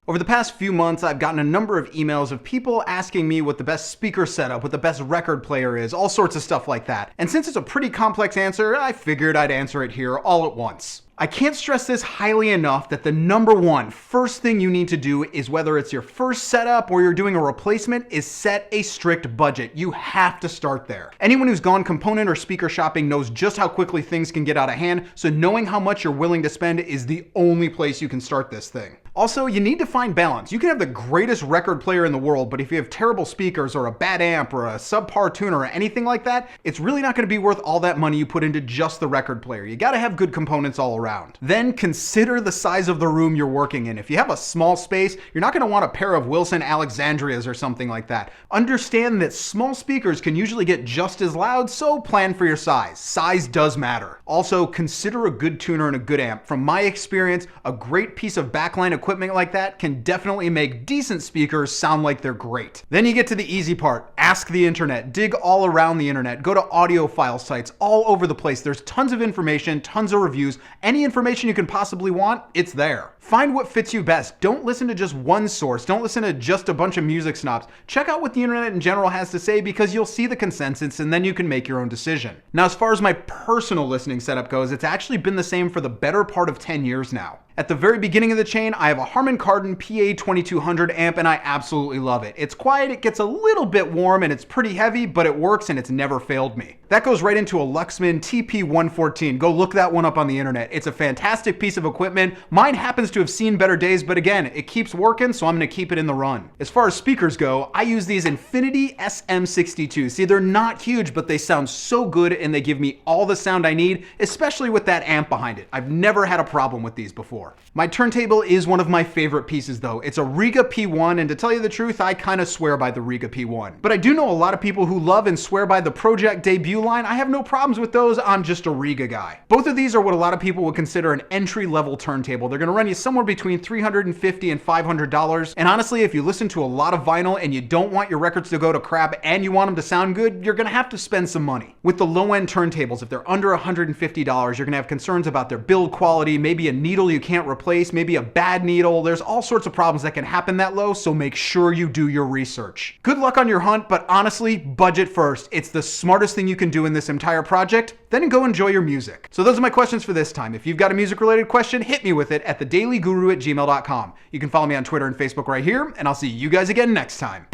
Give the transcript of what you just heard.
Over the past few months, I've gotten a number of emails of people asking me what the best speaker setup, what the best record player is, all sorts of stuff like that. And since it's a pretty complex answer, I figured I'd answer it here all at once. I can't stress this highly enough that the number one first thing you need to do is, whether it's your first setup or you're doing a replacement, is set a strict budget. You have to start there. Anyone who's gone component or speaker shopping knows just how quickly things can get out of hand, so knowing how much you're willing to spend is the only place you can start this thing. Also, you need to find balance. You can have the greatest record player in the world, but if you have terrible speakers or a bad amp or a subpar tuner or anything like that, it's really not going to be worth all that money you put into just the record player. You got to have good components all around. Then consider the size of the room you're working in. If you have a small space, you're not going to want a pair of Wilson Alexandrias or something like that. Understand that small speakers can usually get just as loud, so plan for your size. Size does matter. Also, consider a good tuner and a good amp. From my experience, a great piece of backline equipment like that can definitely make decent speakers sound like they're great. Then you get to the easy part. Ask the internet. Dig all around the internet. Go to audiophile sites all over the place. There's tons of information, tons of reviews. Any information you can possibly want, it's there. Find what fits you best. Don't listen to just one source. Don't listen to just a bunch of music snobs. Check out what the internet in general has to say, because you'll see the consensus and then you can make your own decision. Now, as far as my personal listening setup goes, it's actually been the same for the better part of 10 years now. At the very beginning of the chain, I have a Harman Kardon PA2200 amp and I absolutely love it. It's quiet, it gets a little bit warm, and it's pretty heavy, but it works and it's never failed me. That goes right into a Luxman TP114. Go look that one up on the internet. It's a fantastic piece of equipment. Mine happens to have seen better days, but again, it keeps working, so I'm gonna keep it in the run. As far as speakers go, I use these Infinity SM62. See, they're not huge, but they sound so good and they give me all the sound I need, especially with that amp behind it. I've never had a problem with these before. My turntable is one of my favorite pieces though. It's a Riga P1, and to tell you the truth, I kind of swear by the Riga P1. But I do know a lot of people who love and swear by the Project Debut line. I have no problems with those. I'm just a Riga guy. Both of these are what a lot of people would consider an entry-level turntable. They're gonna run you somewhere between $350 and $500. And honestly, if you listen to a lot of vinyl and you don't want your records to go to crap and you want them to sound good, you're gonna have to spend some money. With the low-end turntables, if they're under $150, you're gonna have concerns about their build quality, maybe a needle you can't replace, maybe a bad needle. There's all sorts of problems that can happen that low, so make sure you do your research. Good luck on your hunt, but honestly, budget first. It's the smartest thing you can do in this entire project. Then go enjoy your music. So those are my questions for this time. If you've got a music-related question, hit me with it at thedailyguru@gmail.com. You can follow me on Twitter and Facebook right here, and I'll see you guys again next time.